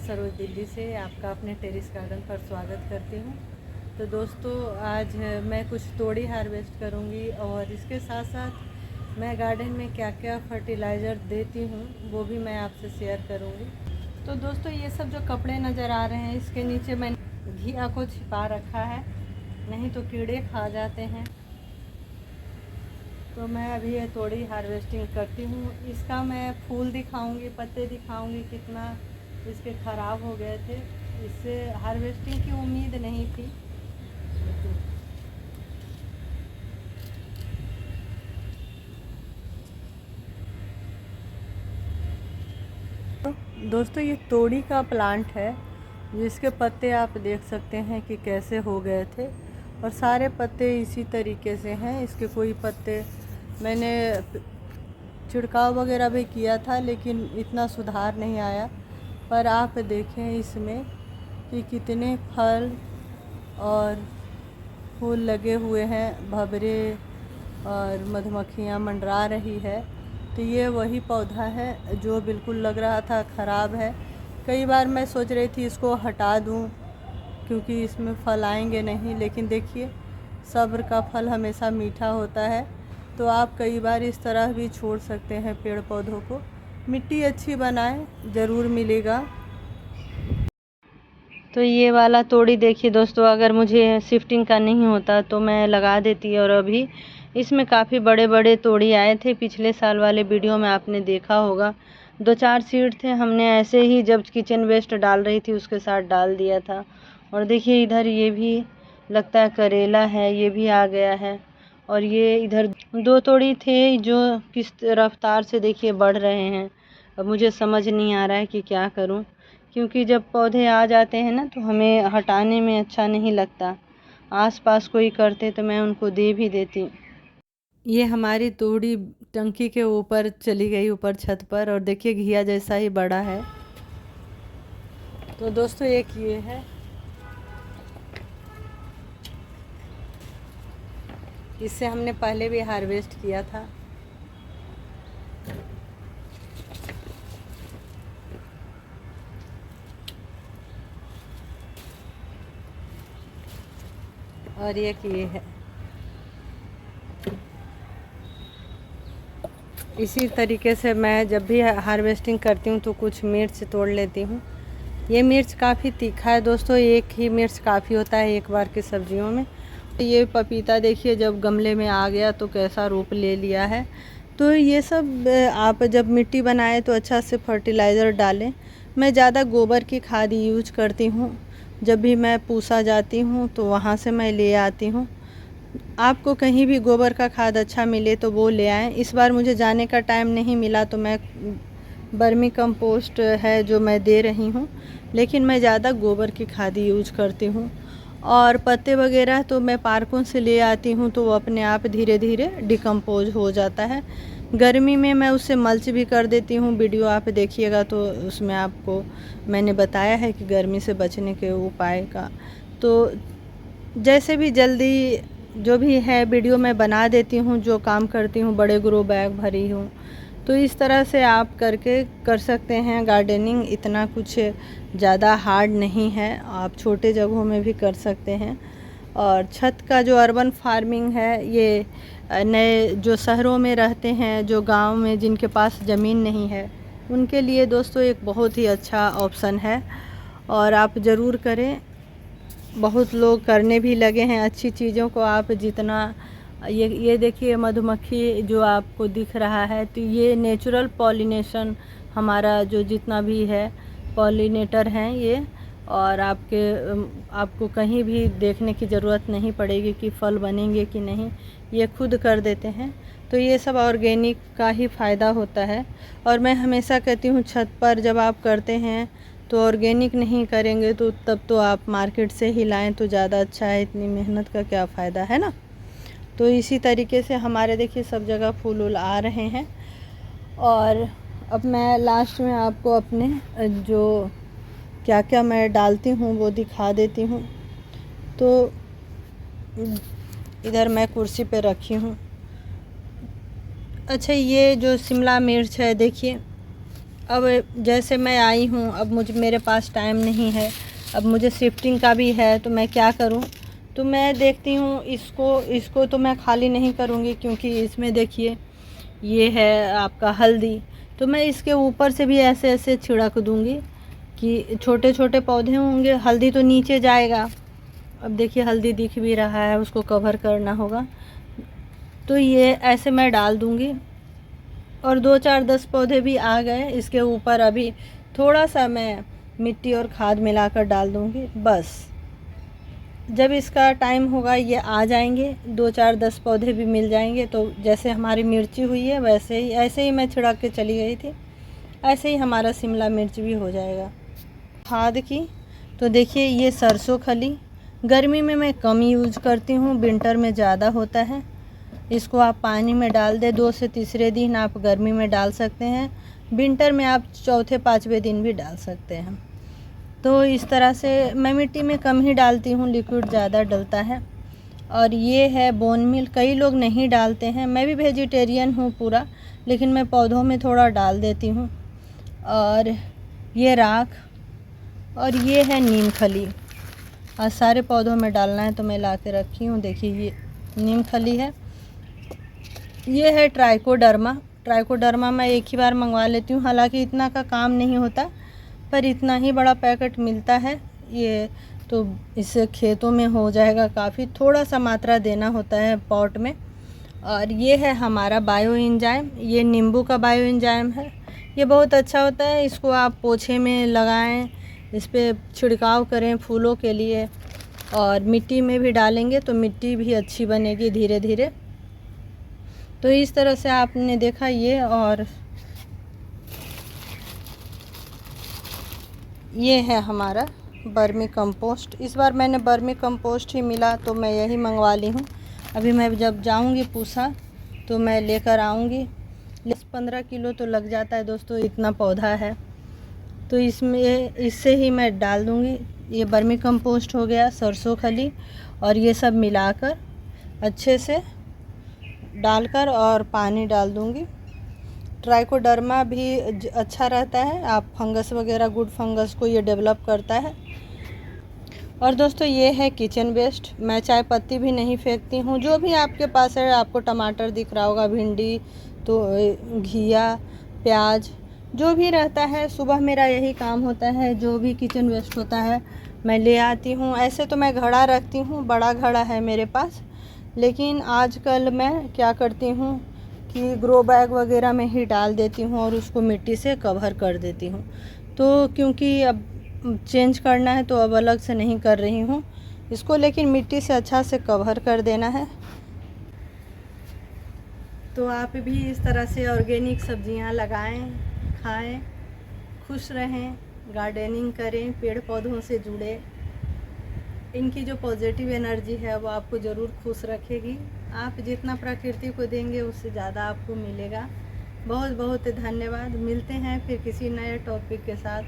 सरोज दिल्ली से आपका अपने टेरेस गार्डन पर स्वागत करती हूँ। तो दोस्तों आज मैं कुछ तोड़ी हार्वेस्ट करूँगी और इसके साथ साथ मैं गार्डन में क्या क्या फर्टिलाइज़र देती हूँ वो भी मैं आपसे शेयर करूँगी। तो दोस्तों ये सब जो कपड़े नज़र आ रहे हैं इसके नीचे मैंने घिया को छिपा रखा है, नहीं तो कीड़े खा जाते हैं। तो मैं अभी ये तोड़ी हार्वेस्टिंग करती हूँ। इसका मैं फूल दिखाऊंगी, पत्ते दिखाऊंगी कितना इसके ख़राब हो गए थे। इससे हार्वेस्टिंग की उम्मीद नहीं थी। तो दोस्तों ये तोड़ी का प्लांट है जिसके पत्ते आप देख सकते हैं कि कैसे हो गए थे और सारे पत्ते इसी तरीके से हैं। इसके कोई पत्ते मैंने छिड़काव वगैरह भी किया था लेकिन इतना सुधार नहीं आया। पर आप देखें इसमें कि कितने फल और फूल लगे हुए हैं, भंवरे और मधुमक्खियाँ मंडरा रही है। तो ये वही पौधा है जो बिल्कुल लग रहा था ख़राब है। कई बार मैं सोच रही थी इसको हटा दूं क्योंकि इसमें फल आएंगे नहीं, लेकिन देखिए सब्र का फल हमेशा मीठा होता है। तो आप कई बार इस तरह भी छोड़ सकते हैं पेड़ पौधों को। मिट्टी अच्छी बनाएं, ज़रूर मिलेगा। तो ये वाला तोड़ी देखिए दोस्तों, अगर मुझे शिफ्टिंग का नहीं होता तो मैं लगा देती। और अभी इसमें काफ़ी बड़े बड़े तोड़ी आए थे। पिछले साल वाले वीडियो में आपने देखा होगा 2-4 सीड थे, हमने ऐसे ही जब किचन वेस्ट डाल रही थी उसके साथ डाल दिया था। और देखिए इधर ये भी लगता है करेला है, ये भी आ गया है। और ये इधर 2 तोड़ी थे जो किस रफ्तार से देखिए बढ़ रहे हैं। अब मुझे समझ नहीं आ रहा है कि क्या करूं, क्योंकि जब पौधे आ जाते हैं ना तो हमें हटाने में अच्छा नहीं लगता। आसपास कोई करते तो मैं उनको दे भी देती। ये हमारी तोड़ी टंकी के ऊपर चली गई, ऊपर छत पर, और देखिए घिया जैसा ही बड़ा है। तो दोस्तों एक ये है, इससे हमने पहले भी हार्वेस्ट किया था। और एक ये है। इसी तरीके से मैं जब भी हार्वेस्टिंग करती हूँ तो कुछ मिर्च तोड़ लेती हूँ। ये मिर्च काफ़ी तीखा है दोस्तों, एक ही मिर्च काफ़ी होता है एक बार की सब्जियों में। ये पपीता देखिए जब गमले में आ गया तो कैसा रूप ले लिया है। तो ये सब आप जब मिट्टी बनाएं तो अच्छा से फर्टिलाइज़र डालें। मैं ज़्यादा गोबर की खाद यूज करती हूँ। जब भी मैं पूसा जाती हूँ तो वहाँ से मैं ले आती हूँ। आपको कहीं भी गोबर का खाद अच्छा मिले तो वो ले आएँ। इस बार मुझे जाने का टाइम नहीं मिला तो मैं बर्मी कंपोस्ट है जो मैं दे रही हूँ, लेकिन मैं ज़्यादा गोबर की खाद यूज करती हूँ। और पत्ते वगैरह तो मैं पार्कों से ले आती हूँ तो वो अपने आप धीरे धीरे डिकम्पोज हो जाता है। गर्मी में मैं उससे मल्च भी कर देती हूँ। वीडियो आप देखिएगा तो उसमें आपको मैंने बताया है कि गर्मी से बचने के उपाय का। तो जैसे भी जल्दी जो भी है वीडियो मैं बना देती हूँ, जो काम करती हूँ, बड़े ग्रो बैग भरी हूँ। तो इस तरह से आप करके कर सकते हैं गार्डनिंग। इतना कुछ ज़्यादा हार्ड नहीं है, आप छोटे जगहों में भी कर सकते हैं। और छत का जो अर्बन फार्मिंग है, ये नए जो शहरों में रहते हैं, जो गांव में जिनके पास ज़मीन नहीं है, उनके लिए दोस्तों एक बहुत ही अच्छा ऑप्शन है और आप ज़रूर करें। बहुत लोग करने भी लगे हैं अच्छी चीज़ों को। आप जितना ये देखिए मधुमक्खी जो आपको दिख रहा है, तो ये नेचुरल पॉलिनेशन हमारा जो जितना भी है पॉलिनेटर हैं ये। और आपको कहीं भी देखने की ज़रूरत नहीं पड़ेगी कि फल बनेंगे कि नहीं, ये खुद कर देते हैं। तो ये सब ऑर्गेनिक का ही फ़ायदा होता है। और मैं हमेशा कहती हूँ छत पर जब आप करते हैं तो ऑर्गेनिक नहीं करेंगे तो तब तो आप मार्केट से ही लाएं तो ज़्यादा अच्छा है। इतनी मेहनत का क्या फ़ायदा है ना। तो इसी तरीके से हमारे देखिए सब जगह फूल वूल आ रहे हैं। और अब मैं लास्ट में आपको अपने जो क्या क्या मैं डालती हूँ वो दिखा देती हूँ। तो इधर मैं कुर्सी पे रखी हूँ। अच्छा, ये जो शिमला मिर्च है देखिए, अब जैसे मैं आई हूँ, अब मेरे पास टाइम नहीं है, अब मुझे शिफ्टिंग का भी है, तो मैं क्या करूँ। तो मैं देखती हूँ इसको तो मैं खाली नहीं करूँगी, क्योंकि इसमें देखिए ये है आपका हल्दी। तो मैं इसके ऊपर से भी ऐसे ऐसे छिड़क दूँगी कि छोटे छोटे पौधे होंगे, हल्दी तो नीचे जाएगा। अब देखिए हल्दी दिख भी रहा है, उसको कवर करना होगा। तो ये ऐसे मैं डाल दूँगी और 2-4-10 पौधे भी आ गए। इसके ऊपर अभी थोड़ा सा मैं मिट्टी और खाद मिलाकर डाल दूँगी। बस जब इसका टाइम होगा ये आ जाएंगे, 2-4-10 पौधे भी मिल जाएंगे। तो जैसे हमारी मिर्ची हुई है वैसे ही, ऐसे ही मैं छिड़क के चली गई थी, ऐसे ही हमारा शिमला मिर्च भी हो जाएगा। खाद की तो देखिए ये सरसों खली गर्मी में मैं कम यूज करती हूँ, विंटर में ज़्यादा होता है। इसको आप पानी में डाल दें, 2 से तीसरे दिन आप गर्मी में डाल सकते हैं, विंटर में आप चौथे 5वें दिन भी डाल सकते हैं। तो इस तरह से मैं मिट्टी में कम ही डालती हूँ, लिक्विड ज़्यादा डलता है। और ये है बोन मील, कई लोग नहीं डालते हैं, मैं भी वेजिटेरियन हूँ पूरा, लेकिन मैं पौधों में थोड़ा डाल देती हूँ। और ये राख, और ये है नीम खली। आज सारे पौधों में डालना है तो मैं ला के रखी हूँ। देखिए ये नीम खली है। ये है ट्राइकोडर्मा मैं एक ही बार मंगवा लेती हूँ, हालांकि इतना का काम नहीं होता, पर इतना ही बड़ा पैकेट मिलता है ये, तो इससे खेतों में हो जाएगा काफ़ी। थोड़ा सा मात्रा देना होता है पॉट में। और ये है हमारा बायो एंजाइम, ये नींबू का बायो एंजाइम है। ये बहुत अच्छा होता है, इसको आप पोछे में लगाएं, इस पर छिड़काव करें फूलों के लिए, और मिट्टी में भी डालेंगे तो मिट्टी भी अच्छी बनेगी धीरे धीरे। तो इस तरह से आपने देखा ये। और ये है हमारा बर्मी कंपोस्ट। इस बार मैंने बर्मी कंपोस्ट ही मिला तो मैं यही मंगवा ली हूँ। अभी मैं जब जाऊँगी पूसा तो मैं लेकर आऊँगी। 15 किलो तो लग जाता है दोस्तों, इतना पौधा है। तो इससे ही मैं डाल दूँगी। ये बर्मी कंपोस्ट हो गया, सरसों खली, और ये सब मिलाकर अच्छे से डालकर और पानी डाल दूँगी। ट्राइकोडर्मा भी अच्छा रहता है, आप फंगस वगैरह, गुड फंगस को ये डेवलप करता है। और दोस्तों ये है किचन वेस्ट, मैं चाय पत्ती भी नहीं फेंकती हूँ। जो भी आपके पास है, आपको टमाटर दिख रहा होगा, भिंडी, तो घिया, प्याज, जो भी रहता है, सुबह मेरा यही काम होता है। जो भी किचन वेस्ट होता है मैं ले आती हूँ। ऐसे तो मैं घड़ा रखती हूँ, बड़ा घड़ा है मेरे पास, लेकिन आजकल मैं क्या करती हूँ कि ग्रो बैग वगैरह में ही डाल देती हूँ और उसको मिट्टी से कवर कर देती हूँ। तो क्योंकि अब चेंज करना है तो अब अलग से नहीं कर रही हूँ इसको, लेकिन मिट्टी से अच्छा से कवर कर देना है। तो आप भी इस तरह से ऑर्गेनिक सब्जियाँ लगाएं, खाएं, खुश रहें, गार्डनिंग करें, पेड़ पौधों से जुड़े। इनकी जो पॉजिटिव एनर्जी है वो आपको ज़रूर खुश रखेगी। आप जितना प्रकृति को देंगे उससे ज़्यादा आपको मिलेगा। बहुत बहुत धन्यवाद। मिलते हैं फिर किसी नए टॉपिक के साथ।